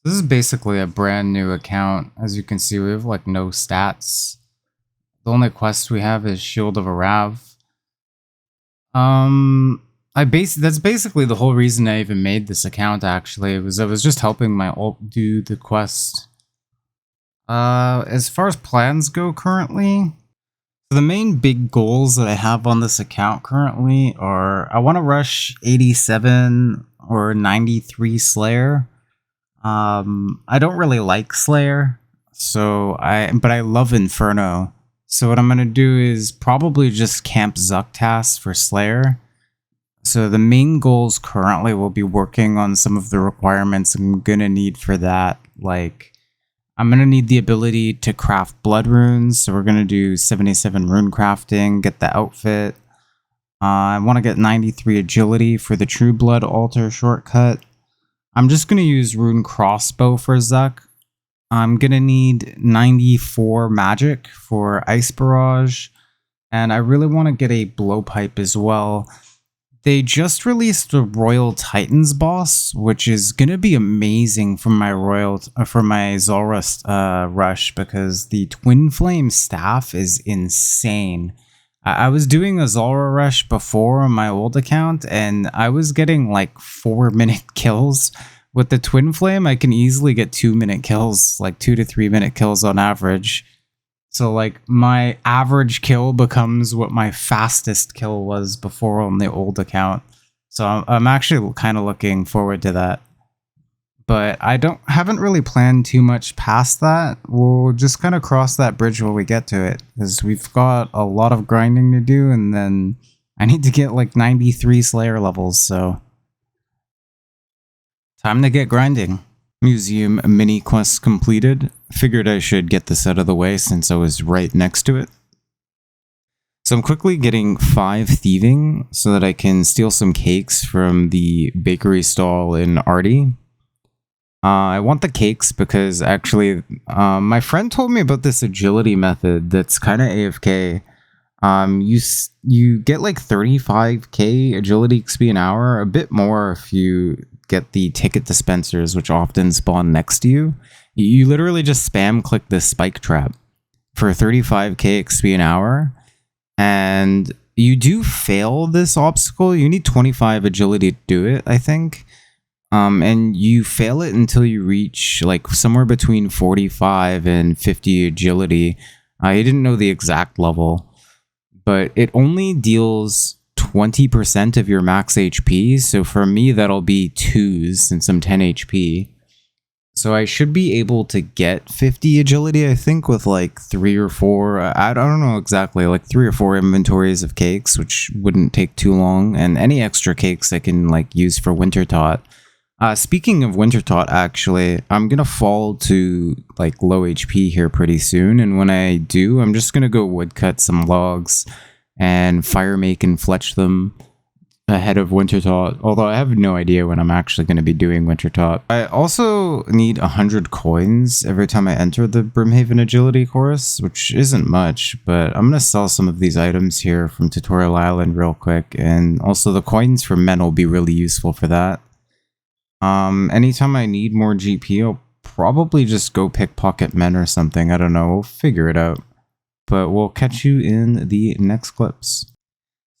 This is basically a brand new account. As you can see, we have like no stats. The only quest we have is Shield of a Rav. That's basically the whole reason I even made this account. Actually, I was just helping my ult do the quest. As far as plans go currently, the main big goals that I have on this account currently are I want to rush 87 or 93 Slayer. I don't really like Slayer, but I love Inferno. So what I'm gonna do is probably just camp Zucktas for Slayer. So the main goals currently will be working on some of the requirements I'm gonna need for that. Like, I'm gonna need the ability to craft blood runes. So we're gonna do 77 rune crafting, get the outfit. I want to get 93 agility for the True Blood altar shortcut. I'm just going to use Rune Crossbow for Zuck. I'm going to need 94 magic for Ice Barrage. And I really want to get a Blowpipe as well. They just released the Royal Titans boss, which is going to be amazing for my Zolrust rush, because the Twin Flame staff is insane. I was doing a Zulrah rush before on my old account, and I was getting like 4-minute kills. With the Twin Flame, I can easily get 2-minute kills, like 2 to 3 minute kills on average. So like my average kill becomes what my fastest kill was before on the old account. So I'm actually kind of looking forward to that. But I haven't really planned too much past that. We'll just kind of cross that bridge when we get to it, because we've got a lot of grinding to do, and then I need to get like 93 Slayer levels, so time to get grinding. Museum mini quest completed. Figured I should get this out of the way since I was right next to it. So I'm quickly getting 5 thieving so that I can steal some cakes from the bakery stall in Artie. I want the cakes because actually my friend told me about this agility method that's kind of AFK. You get like 35k agility XP an hour, a bit more if you get the ticket dispensers, which often spawn next to you. You literally just spam click this spike trap for 35k XP an hour, and you do fail this obstacle. You need 25 agility to do it, I think. And you fail it until you reach like somewhere between 45 and 50 agility. I didn't know the exact level, but it only deals 20% of your max HP. So for me, that'll be 2s since I'm 10 HP. So I should be able to get 50 agility, I think, with like 3 or 4, I don't know exactly, like 3 or 4 inventories of cakes, which wouldn't take too long. And any extra cakes I can like use for Winter Tot. Speaking of Winter Tot, actually, I'm gonna fall to like low HP here pretty soon, and when I do, I'm just gonna go woodcut some logs and fire make and fletch them ahead of Winter Tot, although I have no idea when I'm actually going to be doing Winter Tot. I also need 100 coins every time I enter the Brimhaven agility course, which isn't much, but I'm going to sell some of these items here from Tutorial Island real quick, and also the coins from men will be really useful for that. Anytime I need more GP, I'll probably just go pickpocket men or something. I don't know, we'll figure it out. But we'll catch you in the next clips.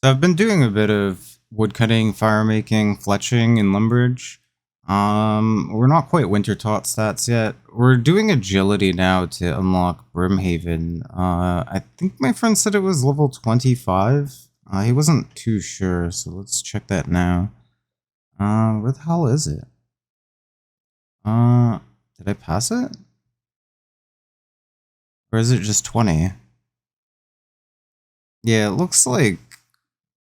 So I've been doing a bit of woodcutting, fire making, fletching, and lumberage. We're not quite Winter Tot stats yet. We're doing agility now to unlock Brimhaven. I think my friend said it was level 25. He wasn't too sure, so let's check that now. Where the hell is it? Did I pass it? Or is it just 20? Yeah, it looks like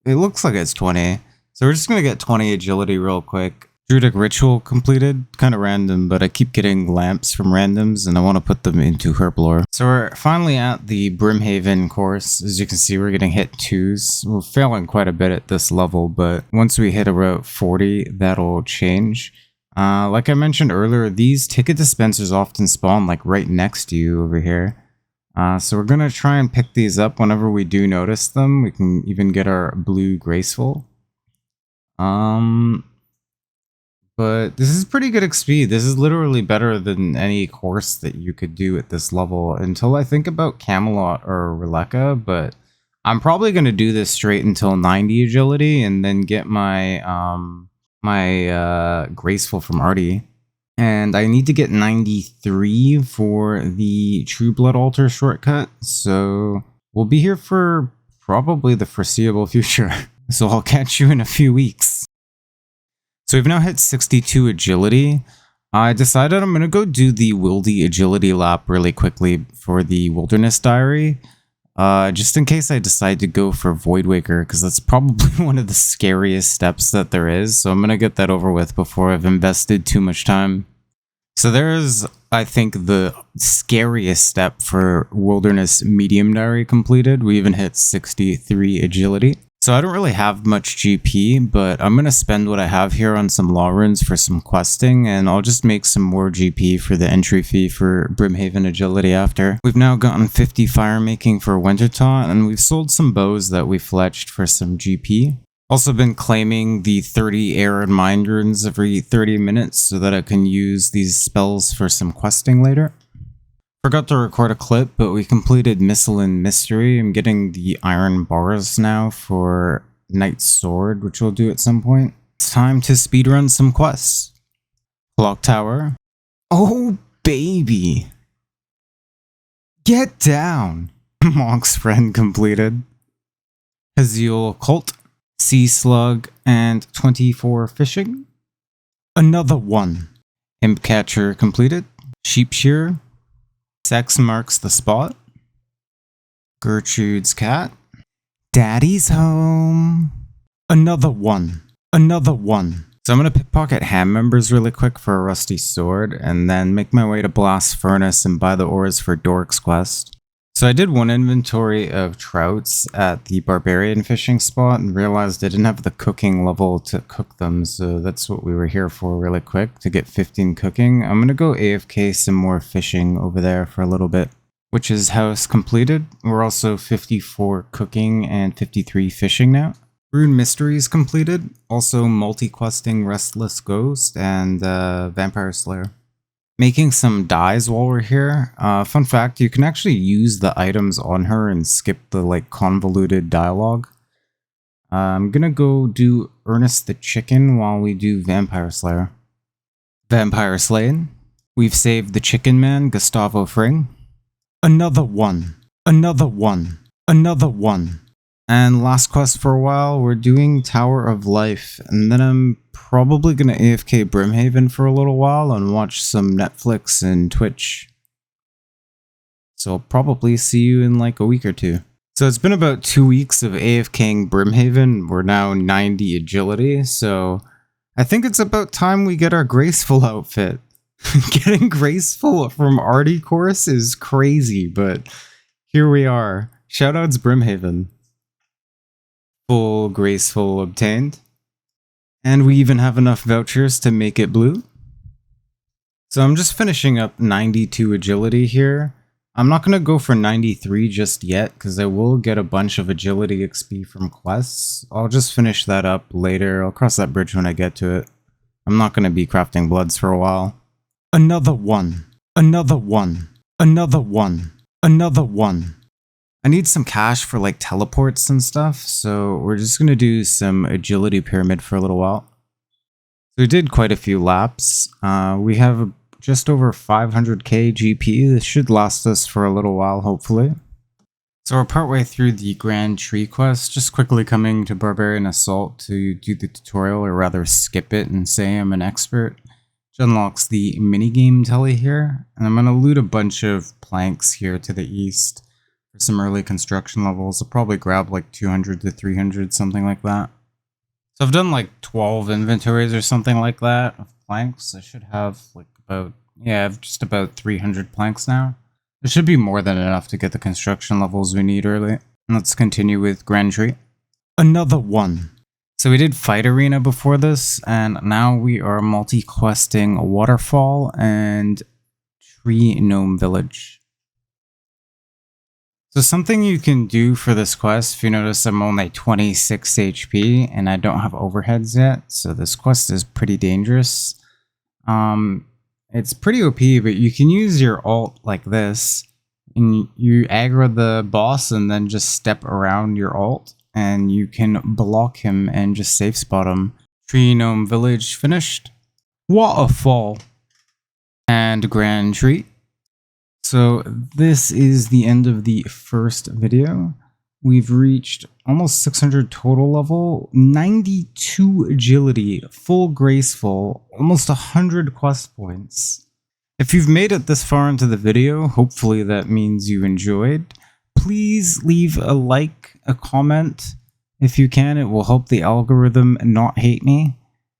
it's 20. So we're just gonna get 20 agility real quick. Druidic Ritual completed. Kind of random, but I keep getting lamps from randoms and I want to put them into Herblore. So we're finally at the Brimhaven course. As you can see, we're getting hit 2s. We're failing quite a bit at this level, but once we hit about 40, that'll change. Like I mentioned earlier, these ticket dispensers often spawn like right next to you over here. So we're going to try and pick these up whenever we do notice them. We can even get our blue Graceful. But But this is pretty good XP. This is literally better than any course that you could do at this level until I think about Camelot or Releka, but I'm probably going to do this straight until 90 agility and then get my Graceful from Artie. And I need to get 93 for the True Blood Altar shortcut, so we'll be here for probably the foreseeable future. So I'll catch you in a few weeks. So we've now hit 62 agility. I decided I'm going to go do the Wildy agility lap really quickly for the Wilderness Diary. Just in case I decide to go for Voidwaker, because that's probably one of the scariest steps that there is. So I'm going to get that over with before I've invested too much time. So there's, I think, the scariest step for Wilderness Medium Diary completed. We even hit 63 agility. So I don't really have much GP, but I'm going to spend what I have here on some law runes for some questing, and I'll just make some more GP for the entry fee for Brimhaven agility after. We've now gotten 50 fire making for Wintertaunt, and we've sold some bows that we fletched for some GP. Also been claiming the 30 air and mind runes every 30 minutes so that I can use these spells for some questing later. Forgot to record a clip, but we completed Missile and Mystery. I'm getting the iron bars now for Knight's Sword, which we'll do at some point. It's time to speedrun some quests. Clock Tower. Oh, baby. Get down. Monk's Friend completed. Haziel Cult. Sea Slug and 24 Fishing. Another one. Imp Catcher completed. Sheep Shearer. Sex Marks the Spot. Gertrude's Cat. Daddy's Home. Another one. Another one. So I'm going to pickpocket hand members really quick for a rusty sword, and then make my way to Blast Furnace and buy the ores for Dork's quest. So I did one inventory of trouts at the barbarian fishing spot and realized I didn't have the cooking level to cook them, so that's what we were here for really quick, to get 15 cooking. I'm going to go AFK some more fishing over there for a little bit. Witch's House completed. We're also 54 cooking and 53 fishing now. Rune Mysteries completed. Also multi-questing Restless Ghost and Vampire Slayer. Making some dyes while we're here. Fun fact, you can actually use the items on her and skip the convoluted dialogue. I'm gonna go do Ernest the Chicken while we do Vampire Slayer. Vampire Slain. We've saved the Chicken Man, Gustavo Fring. Another one. Another one. Another one. And last quest for a while, we're doing Tower of Life, and then I'm probably going to AFK Brimhaven for a little while and watch some Netflix and Twitch. So I'll probably see you in like a week or two. So it's been about 2 weeks of AFKing Brimhaven. We're now 90 agility, so I think it's about time we get our Graceful outfit. Getting Graceful from Artie course is crazy, but here we are. Shoutouts Brimhaven. Full Graceful obtained. And we even have enough vouchers to make it blue. So I'm just finishing up 92 agility here. I'm not going to go for 93 just yet, because I will get a bunch of agility XP from quests. I'll just finish that up later. I'll cross that bridge when I get to it. I'm not going to be crafting bloods for a while. Another one. Another one. Another one. Another one. I need some cash for teleports and stuff, so we're just going to do some agility pyramid for a little while. So we did quite a few laps. We have just over 500k GP. This should last us for a little while, hopefully. So we're partway through the Grand Tree quest, just quickly coming to Barbarian Assault to do the tutorial, or rather skip it and say I'm an expert. Which unlocks the minigame telly here, and I'm going to loot a bunch of planks here to the east. For some early construction levels. I'll probably grab 200 to 300, something like that. So I've done 12 inventories or something like that of planks. I should have I have just about 300 planks now. There should be more than enough to get the construction levels we need early. And let's continue with Grand Tree. Another one. So we did Fight Arena before this, and now we are multi-questing Waterfall and Tree Gnome Village. So something you can do for this quest, if you notice I'm only 26 HP and I don't have overheads yet, so this quest is pretty dangerous. It's pretty OP, but you can use your ult like this, and you aggro the boss and then just step around your ult, and you can block him and just safe spot him. Tree Gnome Village finished. Waterfall and Grand Tree. So this is the end of the first video. We've reached almost 600 total level, 92 agility, full graceful, almost 100 quest points. If you've made it this far into the video, hopefully that means you enjoyed. Please leave a like, a comment. If you can, it will help the algorithm not hate me.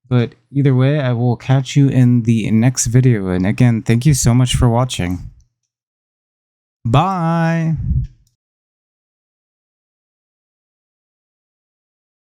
But either way, I will catch you in the next video. And again, thank you so much for watching. Bye!